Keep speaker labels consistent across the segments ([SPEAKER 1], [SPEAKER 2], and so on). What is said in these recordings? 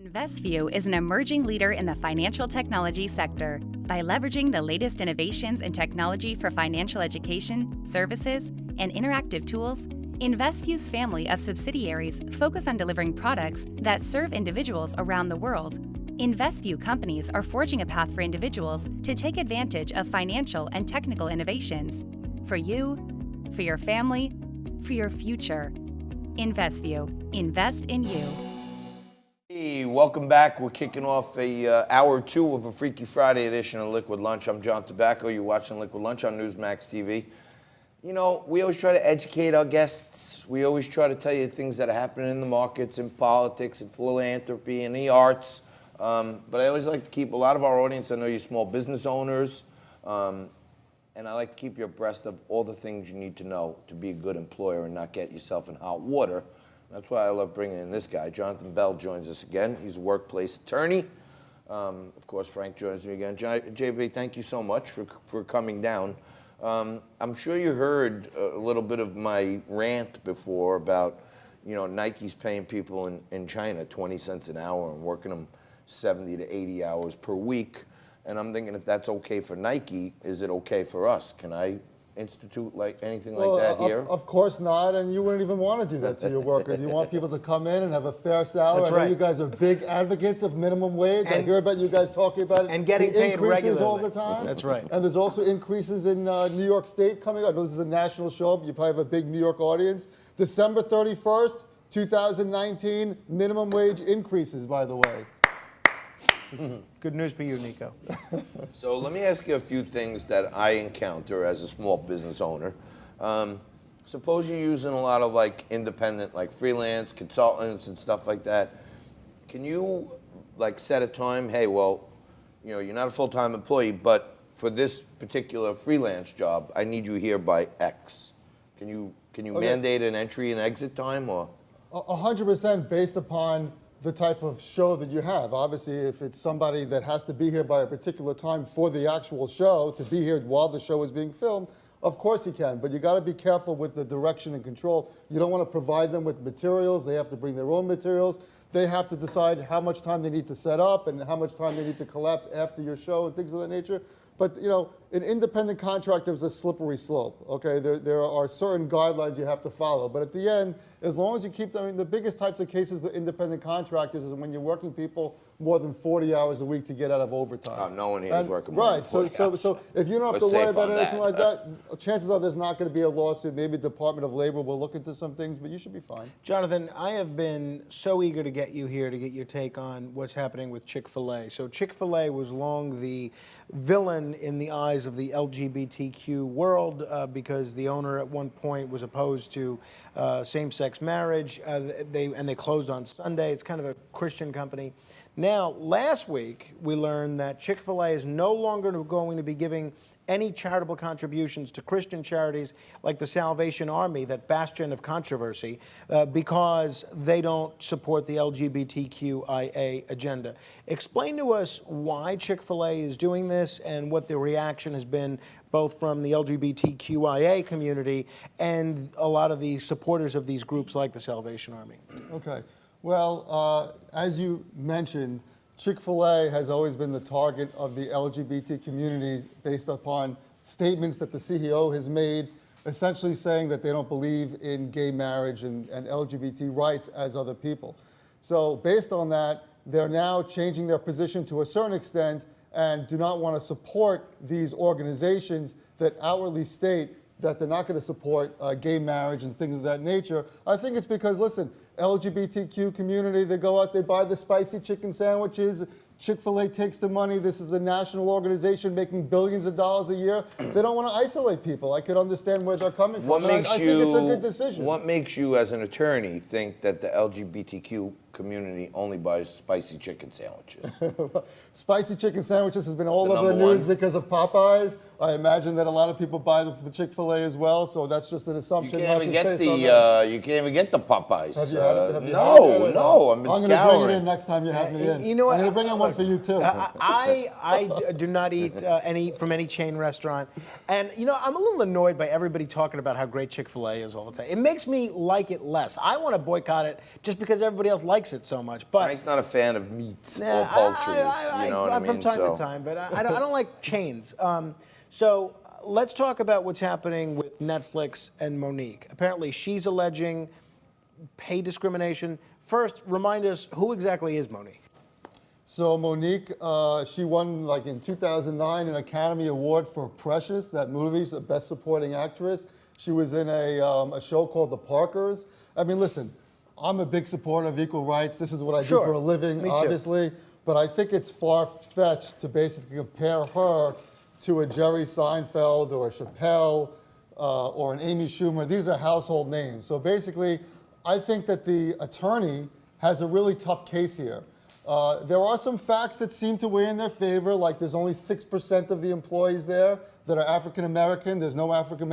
[SPEAKER 1] InvestView is an emerging leader in the financial technology sector. By leveraging the latest innovations in technology for financial education, services, and interactive tools, InvestView's family of subsidiaries focus on delivering products that serve individuals around the world. InvestView companies are forging a path for individuals to take advantage of financial and technical innovations. For you, for your family, for your future. InvestView. Invest in you.
[SPEAKER 2] Hey, welcome back. We're kicking off hour two of a Freaky Friday edition of Liquid Lunch. I'm John Tobacco. You're watching Liquid Lunch on Newsmax TV. You know, we always try to educate our guests. We always try to tell you things that are happening in the markets, in politics, in philanthropy, in the arts. But I always like to keep a lot of our audience, I know you're small business owners, and I like to keep you abreast of all the things you need to know to be a good employer and not get yourself in hot water. That's why I love bringing in this guy. Jonathan Bell joins us again. He's a workplace attorney. Of course, Frank joins me again. JB, thank you so much for coming down. I'm sure you heard a little bit of my rant before about, you know, Nike's paying people in China 20 cents an hour and working them 70 to 80 hours per week. And I'm thinking, if that's okay for Nike, is it okay for us? Can I institute like anything like that here?
[SPEAKER 3] Of course not, and you wouldn't even want to do that to your workers. You want people to come in and have a fair salary.
[SPEAKER 4] That's
[SPEAKER 3] I know
[SPEAKER 4] right.
[SPEAKER 3] you guys are big advocates of minimum wage. I hear about you guys talking about it.
[SPEAKER 4] And getting
[SPEAKER 3] the
[SPEAKER 4] paid
[SPEAKER 3] increases
[SPEAKER 4] regularly.
[SPEAKER 3] all the time.
[SPEAKER 4] That's right.
[SPEAKER 3] And there's also increases in New York State coming up. This is a national show. You probably have a big New York audience. December 31st, 2019, minimum wage increases, by the way.
[SPEAKER 4] Good news for you, Nico.
[SPEAKER 2] So let me ask you a few things that I encounter as a small business owner. Suppose you're using a lot of like independent, like freelance consultants and stuff like that. Can you like set a time? Hey, well, you know, you're not a full-time employee, but for this particular freelance job, I need you here by X. Can you mandate an entry and exit time, or?
[SPEAKER 3] 100% based upon the type of show that you have. Obviously, if it's somebody that has to be here by a particular time for the actual show, to be here while the show is being filmed, of course you can, but you got to be careful with the direction and control. You don't want to provide them with materials. They have to bring their own materials. They have to decide how much time they need to set up and how much time they need to collapse after your show and things of that nature. But, you know, an independent contractor is a slippery slope, okay? There are certain guidelines you have to follow. But at the end, as long as you keep them, I mean, the biggest types of cases with independent contractors is when you're working people more than 40 hours a week to get out of overtime.
[SPEAKER 2] Oh, no one here is working more than 40 hours.
[SPEAKER 3] So if you don't have
[SPEAKER 2] We're
[SPEAKER 3] to worry
[SPEAKER 2] safe
[SPEAKER 3] about
[SPEAKER 2] on
[SPEAKER 3] anything
[SPEAKER 2] that.
[SPEAKER 3] like that, chances are there's not going to be a lawsuit. Maybe the Department of Labor will look into some things, but you should be fine.
[SPEAKER 4] Jonathan, I have been so eager to get you here to get your take on what's happening with Chick-fil-A. So Chick-fil-A was long the villain in the eyes of the LGBTQ world because the owner at one point was opposed to same-sex marriage. They closed on Sunday. It's kind of a Christian company. Now, last week, we learned that Chick-fil-A is no longer going to be giving any charitable contributions to Christian charities like the Salvation Army, that bastion of controversy, because they don't support the LGBTQIA agenda. Explain to us why Chick-fil-A is doing this and what the reaction has been both from the LGBTQIA community and a lot of the supporters of these groups like the Salvation Army.
[SPEAKER 3] Okay. Well, as you mentioned, Chick-fil-A has always been the target of the LGBT community based upon statements that the CEO has made, essentially saying that they don't believe in gay marriage and LGBT rights as other people. So based on that, they're now changing their position to a certain extent and do not want to support these organizations that outwardly state that they're not going to support gay marriage and things of that nature. I think it's because, listen, LGBTQ community, they go out, they buy the spicy chicken sandwiches. Chick-fil-A takes the money. This is a national organization making billions of dollars a year. They don't want to isolate people. I could understand where they're coming from. I think it's a good decision.
[SPEAKER 2] What makes you, as an attorney, think that the LGBTQ community only buys spicy chicken sandwiches?
[SPEAKER 3] Spicy chicken sandwiches has been all over the news because of Popeyes. I imagine that a lot of people buy them for Chick-fil-A as well, so that's just an assumption.
[SPEAKER 2] You can't even get the Popeyes.
[SPEAKER 3] Have you had it?
[SPEAKER 2] No, I'm
[SPEAKER 3] going to bring it in next time you have me in.
[SPEAKER 4] You know what?
[SPEAKER 3] I'm going to bring in one for you too.
[SPEAKER 4] I do not eat from any chain restaurant, and you know I'm a little annoyed by everybody talking about how great Chick-fil-A is all the time. It makes me like it less. I want to boycott it just because everybody else likes it so much. But
[SPEAKER 2] Frank's not a fan of meats or poultries. You know what I mean?
[SPEAKER 4] From time to time, but I don't like chains. So let's talk about what's happening with Netflix and Monique. Apparently, she's alleging pay discrimination. First, remind us, who exactly is Monique?
[SPEAKER 3] So Monique, she won like in 2009 an Academy Award for Precious, that movie's the Best Supporting Actress. She was in a show called The Parkers. I mean, listen, I'm a big supporter of equal rights. This is what I do for a living,
[SPEAKER 4] Me too.
[SPEAKER 3] obviously. But I think it's far-fetched to basically compare her to a Jerry Seinfeld or a Chappelle or an Amy Schumer. These are household names. So basically, I think that the attorney has a really tough case here. There are some facts that seem to weigh in their favor, like there's only 6% of the employees there that are African American. There's no African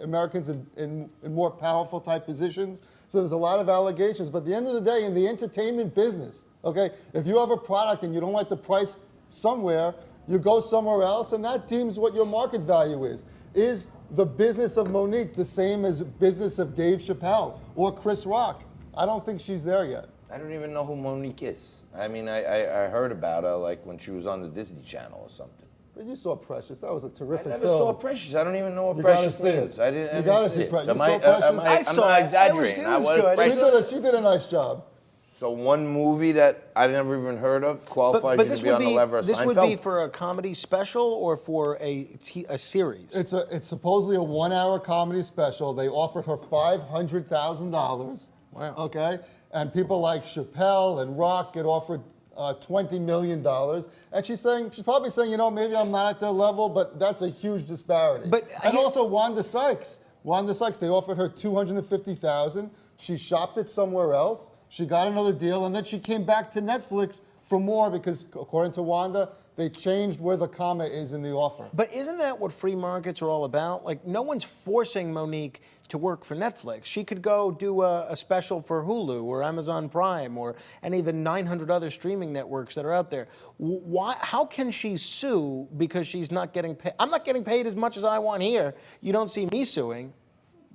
[SPEAKER 3] Americans in more powerful type positions. So there's a lot of allegations. But at the end of the day, in the entertainment business, okay, if you have a product and you don't like the price somewhere, you go somewhere else, and that deems what your market value is. Is the business of Monique the same as business of Dave Chappelle or Chris Rock? I don't think she's there yet.
[SPEAKER 2] I don't even know who Monique is. I mean, I heard about her like when she was on the Disney Channel or something.
[SPEAKER 3] But you saw Precious. That was a terrific film.
[SPEAKER 2] I never saw Precious. I don't even know what Precious means. I didn't.
[SPEAKER 3] You gotta see Precious. You saw Precious?
[SPEAKER 2] I'm not exaggerating.
[SPEAKER 4] It was good.
[SPEAKER 3] She did a nice job.
[SPEAKER 2] So one movie that I never even heard of qualifies you to be on the level of Seinfeld?
[SPEAKER 4] This would be for a comedy special or for a series?
[SPEAKER 3] It's supposedly a 1-hour comedy special. They offered her $500,000.
[SPEAKER 4] Wow.
[SPEAKER 3] Okay? And people like Chappelle and Rock get offered $20 million. And she's probably saying, you know, maybe I'm not at their level, but that's a huge disparity. And also Wanda Sykes. They offered her $250,000. She shopped it somewhere else. She got another deal, and then she came back to Netflix for more because, according to Wanda, they changed where the comma is in the offer.
[SPEAKER 4] But isn't that what free markets are all about? Like, no one's forcing Monique to work for Netflix. She could go do a special for Hulu or Amazon Prime or any of the 900 other streaming networks that are out there. How can she sue because she's not getting paid? I'm not getting paid as much as I want here. You don't see me suing.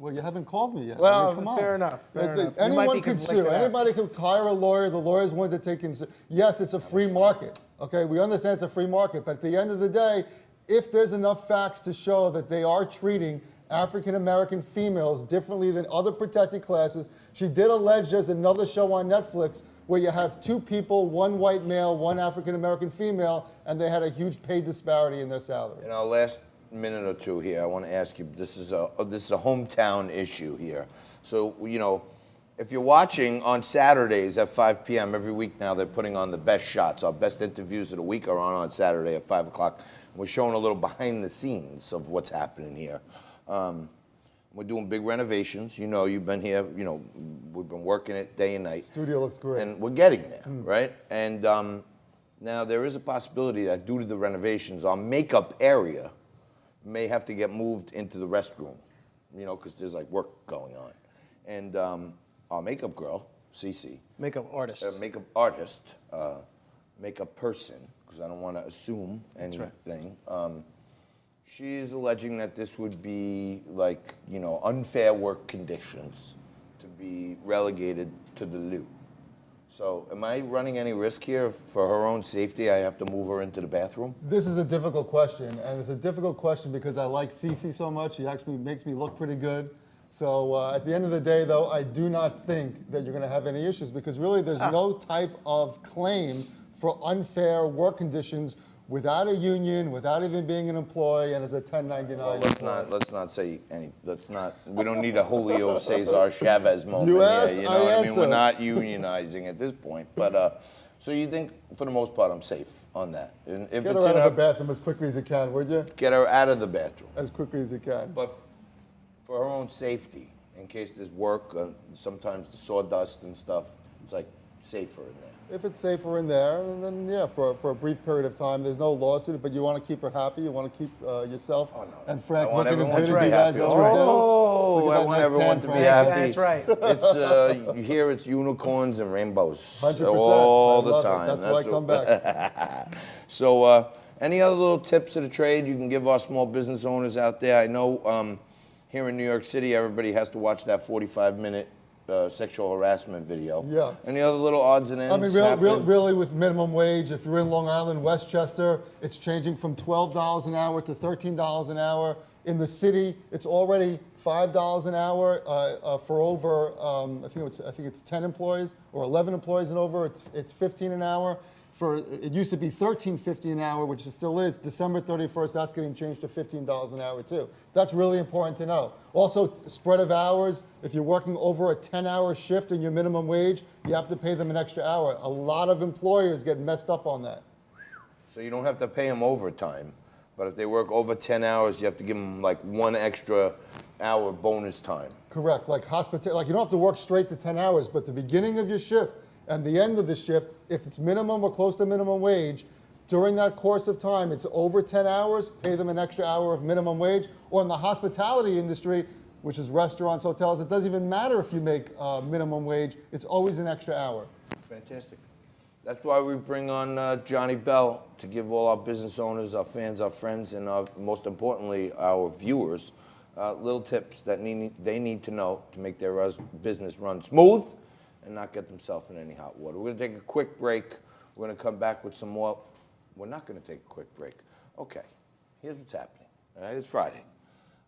[SPEAKER 3] Well, you haven't called me yet.
[SPEAKER 4] Well,
[SPEAKER 3] I mean, come on.
[SPEAKER 4] fair enough.
[SPEAKER 3] Anyone could sue. Anybody could hire a lawyer. The lawyer's willing to take in. Yes, it's a free market. Okay, we understand it's a free market, but at the end of the day, if there's enough facts to show that they are treating African American females differently than other protected classes, she did allege there's another show on Netflix where you have 2 people, 1 white male, 1 African American female, and they had a huge pay disparity in their salary.
[SPEAKER 2] You know, last minute or two here, I want to ask you, this is a hometown issue here. So, you know, if you're watching on Saturdays at 5 p.m. every week now, they're putting on the best shots. Our best interviews of the week are on Saturday at 5 o'clock. We're showing a little behind the scenes of what's happening here. We're doing big renovations. You know, you've been here, you know, we've been working it day and night.
[SPEAKER 3] Studio looks great.
[SPEAKER 2] And we're getting there, right? And now there is a possibility that due to the renovations, our makeup area may have to get moved into the restroom, you know, because there's like work going on. And our makeup girl, Cece.
[SPEAKER 4] Makeup artist.
[SPEAKER 2] Makeup artist, makeup person, because I don't want to assume anything. Right. She's alleging that this would be like, you know, unfair work conditions to be relegated to the loo. So am I running any risk here for her own safety? I have to move her into the bathroom?
[SPEAKER 3] This is a difficult question, and it's a difficult question because I like Cece so much. She actually makes me look pretty good. So at the end of the day, though, I do not think that you're going to have any issues because really there's no type of claim for unfair work conditions without a union, without even being an employee, and as a 1099.
[SPEAKER 2] Well, let's not say any. We don't need a Julio Cesar Chavez moment.
[SPEAKER 3] You asked,
[SPEAKER 2] here, you know
[SPEAKER 3] I
[SPEAKER 2] what
[SPEAKER 3] answered.
[SPEAKER 2] I mean? We're not unionizing at this point, but so you think for the most part I'm safe on that? And if
[SPEAKER 3] Get
[SPEAKER 2] it's
[SPEAKER 3] her out
[SPEAKER 2] in
[SPEAKER 3] of the bathroom as quickly as you can, would you?
[SPEAKER 2] Get her out of the bathroom
[SPEAKER 3] as quickly as you can.
[SPEAKER 2] But for her own safety, in case there's work, sometimes the sawdust and stuff. It's like safer in there.
[SPEAKER 3] If it's safer in there, then yeah, for a brief period of time, there's no lawsuit, but you want to keep her happy. You want to keep yourself and Frank looking as good as you guys as you do.
[SPEAKER 2] Oh, I want everyone to be happy.
[SPEAKER 4] That's right.
[SPEAKER 2] It's you hear it's unicorns and rainbows
[SPEAKER 3] 100%.
[SPEAKER 2] all the time.
[SPEAKER 3] That's why I come back.
[SPEAKER 2] So, any other little tips of the trade you can give our small business owners out there? I know here in New York City, everybody has to watch that 45-minute sexual harassment video.
[SPEAKER 3] Yeah.
[SPEAKER 2] Any other little odds and ends?
[SPEAKER 3] I mean, really, with minimum wage, if you're in Long Island, Westchester, it's changing from $12 an hour to $13 an hour. In the city, it's already $5 an hour for over, I think it's 10 employees or 11 employees and over. It's $15 an hour. It used to be $13.50 an hour, which it still is. December 31st, that's getting changed to $15 an hour too. That's really important to know. Also, spread of hours. If you're working over a 10-hour shift in your minimum wage, you have to pay them an extra hour. A lot of employers get messed up on that.
[SPEAKER 2] So you don't have to pay them overtime, but if they work over 10 hours, you have to give them like 1 extra hour bonus time.
[SPEAKER 3] Correct. Like you don't have to work straight to 10 hours, but the beginning of your shift and the end of the shift, if it's minimum or close to minimum wage, during that course of time, it's over 10 hours, pay them an extra hour of minimum wage. Or in the hospitality industry, which is restaurants, hotels, it doesn't even matter if you make minimum wage, it's always an extra hour.
[SPEAKER 2] Fantastic. That's why we bring on Johnny Bell to give all our business owners, our fans, our friends, and most importantly, our viewers, little tips that they need to know to make their business run smooth and not get themselves in any hot water. We're going to take a quick break. We're going to come back with some more. We're not going to take a quick break. Okay, here's what's happening. All right, it's Friday.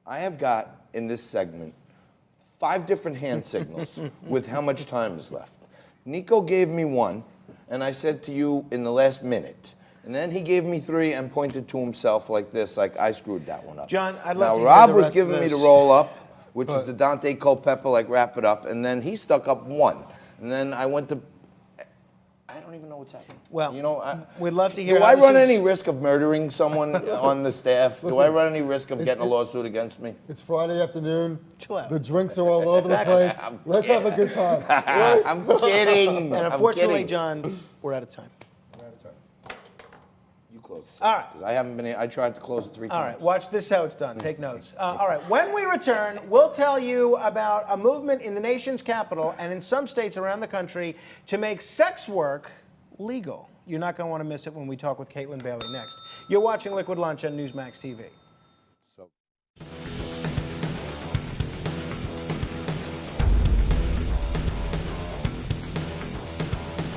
[SPEAKER 2] I have got, in this segment, 5 different hand signals with how much time is left. Nico gave me 1, and I said to you in the last minute. And then he gave me 3 and pointed to himself like this, like I screwed that one up.
[SPEAKER 4] John, I'd love to hear
[SPEAKER 2] Rob
[SPEAKER 4] the
[SPEAKER 2] was
[SPEAKER 4] rest
[SPEAKER 2] giving
[SPEAKER 4] of
[SPEAKER 2] me the
[SPEAKER 4] this.
[SPEAKER 2] roll up, which is the Dante Culpepper, like wrap it up, and then he stuck up 1. And then I went to, I don't even know what's happening.
[SPEAKER 4] Well,
[SPEAKER 2] you know,
[SPEAKER 4] we'd love to hear.
[SPEAKER 2] Do I run any risk of murdering someone on the staff? Do I run any risk of getting a lawsuit against me?
[SPEAKER 3] It's Friday afternoon.
[SPEAKER 4] Chill out.
[SPEAKER 3] The drinks are all over the place. Let's have a good time. Right?
[SPEAKER 2] I'm kidding.
[SPEAKER 4] And unfortunately, John, we're out of time.
[SPEAKER 2] You close this.
[SPEAKER 4] All right.
[SPEAKER 2] I haven't been. I tried to close it 3 times.
[SPEAKER 4] All right, watch this how it's done. Take notes. All right, when we return, we'll tell you about a movement in the nation's capital and in some states around the country to make sex work legal. You're not going to want to miss it when we talk with Caitlin Bailey next. You're watching Liquid Lunch on Newsmax TV.